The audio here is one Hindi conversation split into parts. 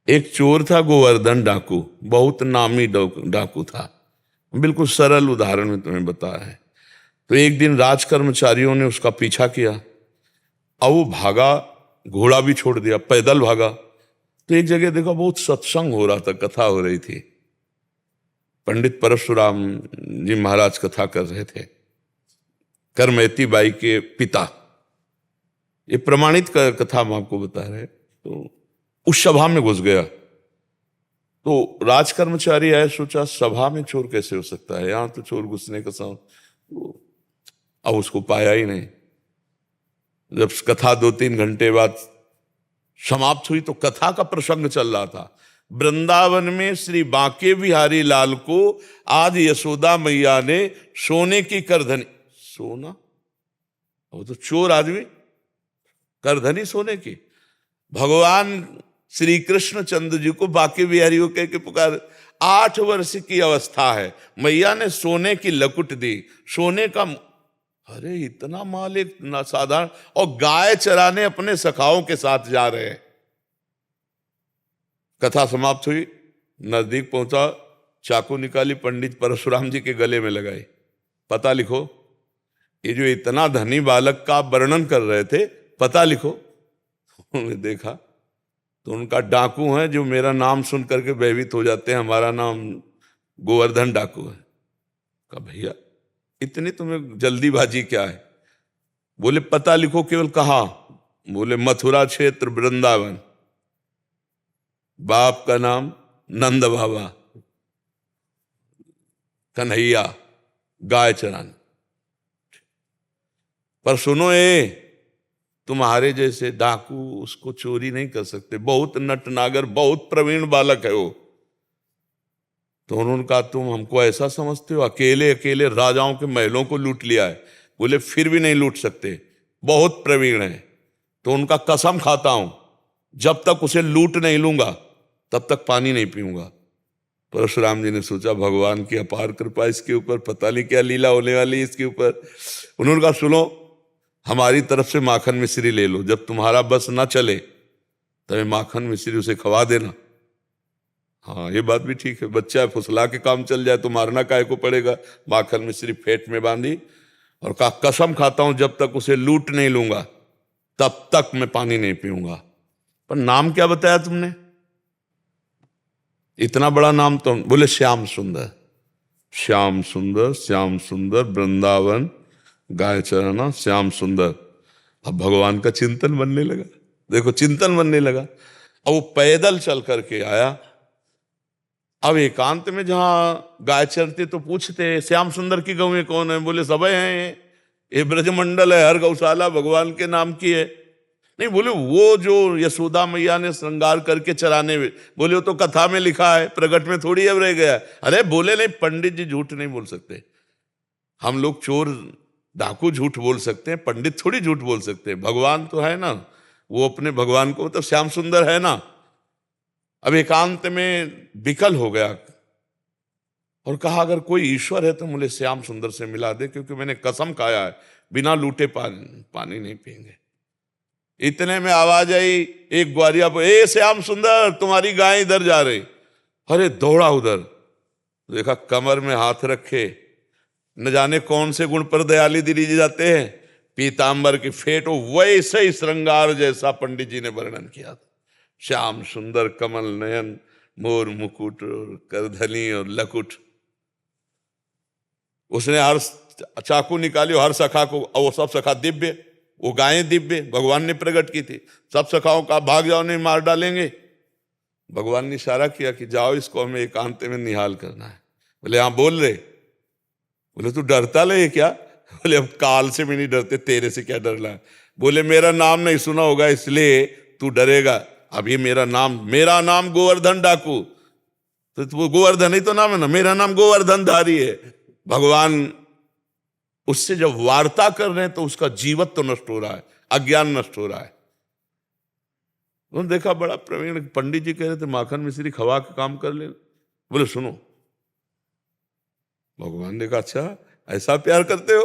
एक चोर था गोवर्धन डाकू, बहुत नामी डाकू था। बिल्कुल सरल उदाहरण में तुम्हें बताया है। तो एक दिन राज कर्मचारियों ने उसका पीछा किया, और वो भागा, घोड़ा भी छोड़ दिया, पैदल भागा। तो एक जगह देखा, बहुत सत्संग हो रहा था, कथा हो रही थी। पंडित परशुराम जी महाराज कथा कर रहे थे, करमैती बाई के पिता। ये प्रमाणित कथा हम आपको बता रहे हैं। तो उस सभा में घुस गया। तो राज कर्मचारी आए, सोचा सभा में चोर कैसे हो सकता है, यहां तो चोर घुसने का साउंड। तो अब उसको पाया ही नहीं। जब कथा 2-3 घंटे बाद समाप्त हुई तो कथा का प्रसंग चल रहा था। वृंदावन में श्री बांके बिहारी लाल को आज यशोदा मैया ने सोने की करधनी, सोना, वो तो चोर आदमी, करधनी सोने की। भगवान श्री कृष्ण चंद्र जी को बांके बिहारी को कह के पुकार। 8 वर्ष की अवस्था है, मैया ने सोने की लकुट दी, सोने का। अरे इतना माल एक साधारण, और गाय चराने अपने सखाओं के साथ जा रहे हैं। कथा समाप्त हुई, नजदीक पहुंचा, चाकू निकाली, पंडित परशुराम जी के गले में लगाई। पता लिखो, ये जो इतना धनी बालक का वर्णन कर रहे थे, पता लिखो। उन्होंने देखा तो उनका डाकू है, जो मेरा नाम सुन करके भयभीत हो जाते हैं, हमारा नाम गोवर्धन डाकू है। कहा भैया इतनी तुम्हें जल्दीबाजी क्या है? बोले पता लिखो। केवल कहा? बोले मथुरा क्षेत्र वृंदावन, बाप का नाम नंद बाबा, कन्हैया, गाय चराने। पर सुनो, ये तुम्हारे जैसे डाकू उसको चोरी नहीं कर सकते, बहुत नटनागर, बहुत प्रवीण बालक है वो। तो उन्होंने कहा तुम हमको ऐसा समझते हो, अकेले अकेले राजाओं के महलों को लूट लिया है। बोले फिर भी नहीं लूट सकते, बहुत प्रवीण है। तो उनका कसम खाता हूं, जब तक उसे लूट नहीं लूंगा तब तक पानी नहीं पीऊंगा। परशुराम जी ने सोचा भगवान की अपार कृपा इसके ऊपर, पता नहीं क्या लीला होने वाली इसके ऊपर। उन्होंने कहा सुनो, हमारी तरफ से माखन मिश्री ले लो, जब तुम्हारा बस ना चले तब माखन मिश्री उसे खवा देना। हाँ ये बात भी ठीक है, बच्चा है, फुसला के काम चल जाए तो मारना काहे को पड़ेगा। माखन मिश्री फेंट में बांधी और कहा कसम खाता हूं जब तक उसे लूट नहीं लूंगा तब तक मैं पानी नहीं पीऊंगा। पर नाम क्या बताया तुमने? इतना बड़ा नाम तो। बोले श्याम सुंदर। श्याम सुंदर, श्याम सुंदर, वृंदावन, गाय चराना, श्याम सुंदर। अब भगवान का चिंतन बनने लगा। देखो चिंतन बनने लगा। अब वो पैदल चल करके आया। अब एकांत में जहां गाय चरते तो पूछते श्याम सुंदर की गौएं कौन है? बोले सब हैं, ये ब्रजमंडल है, हर गौशाला भगवान के नाम की है। नहीं, बोले वो जो यशोदा मैया ने श्रृंगार करके चराने में, बोले वो तो कथा में लिखा है, प्रकट में थोड़ी अब रह गया। अरे बोले नहीं, पंडित जी झूठ नहीं बोल सकते। हम लोग चोर डाकू झूठ बोल सकते हैं, पंडित थोड़ी झूठ बोल सकते हैं। भगवान तो है ना, वो अपने भगवान को मतलब श्याम सुंदर है ना। अब एकांत में विकल हो गया और कहा अगर कोई ईश्वर है तो मुझे श्याम सुंदर से मिला दे, क्योंकि मैंने कसम खाया है बिना लूटे पानी नहीं पिएंगे। इतने में आवाज आई एक ग्वारिया पर, ए श्याम सुंदर तुम्हारी गाय इधर जा रही। अरे दौड़ा उधर, देखा कमर में हाथ रखे, न जाने कौन से गुण पर दयाली दिली जाते हैं, पीतांबर की फेट, वैसे ही श्रृंगार जैसा पंडित जी ने वर्णन किया था। श्याम सुंदर, कमल नयन, मोर मुकुट और करधनी और लकुट। उसने हर चाकू निकाली, हर सखा को, और वो सब सखा दिव्य, वो गायें दिव्य भगवान ने प्रकट की थी। सब सखाओं का भाग जाओ नहीं मार डालेंगे। भगवान ने इशारा किया कि जाओ इसको हमें एकांत में निहाल करना है। बोले हाँ बोल रहे। बोले तू डरता ले क्या? बोले अब काल से भी नहीं डरते, तेरे से क्या डरना है। बोले मेरा नाम नहीं सुना होगा इसलिए तू डरेगा। अब ये मेरा नाम गोवर्धन डाकू, तो गोवर्धन ही तो नाम है ना, मेरा नाम गोवर्धन धारी है। भगवान उससे जब वार्ता कर रहे हैं तो उसका जीवत्व तो नष्ट हो रहा है, अज्ञान नष्ट हो रहा है। उन्होंने देखा बड़ा प्रवीण पंडित जी कह रहे थे माखन मिश्री खवा के काम कर ले। बोले सुनो, भगवान ने कहा अच्छा ऐसा प्यार करते हो?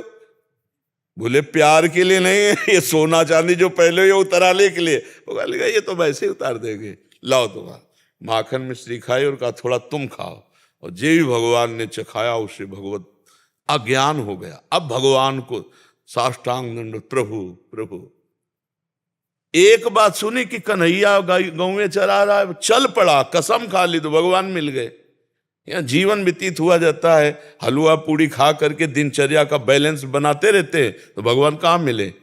बोले प्यार के लिए नहीं है, ये सोना चांदी जो पहले ये उतराले के लिए। भगवान ने कहा ये तो वैसे ही उतार देंगे, लाओ तुम्हारा। माखन मिश्री खाई और कहा थोड़ा तुम खाओ, और जे भी भगवान ने चखाया उसे भगवत अज्ञान हो गया। अब भगवान को साष्टांग दंड, प्रभु प्रभु। एक बात सुनी कि कन्हैया गाँव में चला रहा है, चल पड़ा, कसम खा ली तो भगवान मिल गए। यहाँ जीवन व्यतीत हुआ जाता है, हलवा पूड़ी खा करके दिनचर्या का बैलेंस बनाते रहते हैं, तो भगवान कहाँ मिले?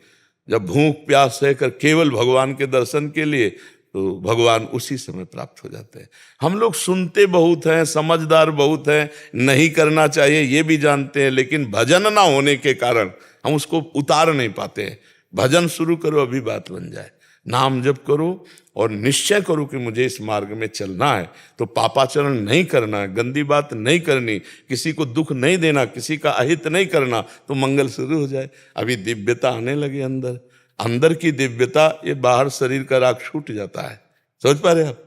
जब भूख प्यास सहकर केवल भगवान के दर्शन के लिए, तो भगवान उसी समय प्राप्त हो जाते हैं। हम लोग सुनते बहुत हैं, समझदार बहुत हैं, नहीं करना चाहिए ये भी जानते हैं, लेकिन भजन ना होने के कारण हम उसको उतार नहीं पाते हैं। भजन शुरू करो, अभी बात बन जाए। नाम जप करो और निश्चय करो कि मुझे इस मार्ग में चलना है, तो पापाचरण नहीं करना है, गंदी बात नहीं करनी, किसी को दुख नहीं देना, किसी का अहित नहीं करना, तो मंगल शुरू हो जाए। अभी दिव्यता आने लगे अंदर, अंदर की दिव्यता, ये बाहर शरीर का राग छूट जाता है। समझ पा रहे आप?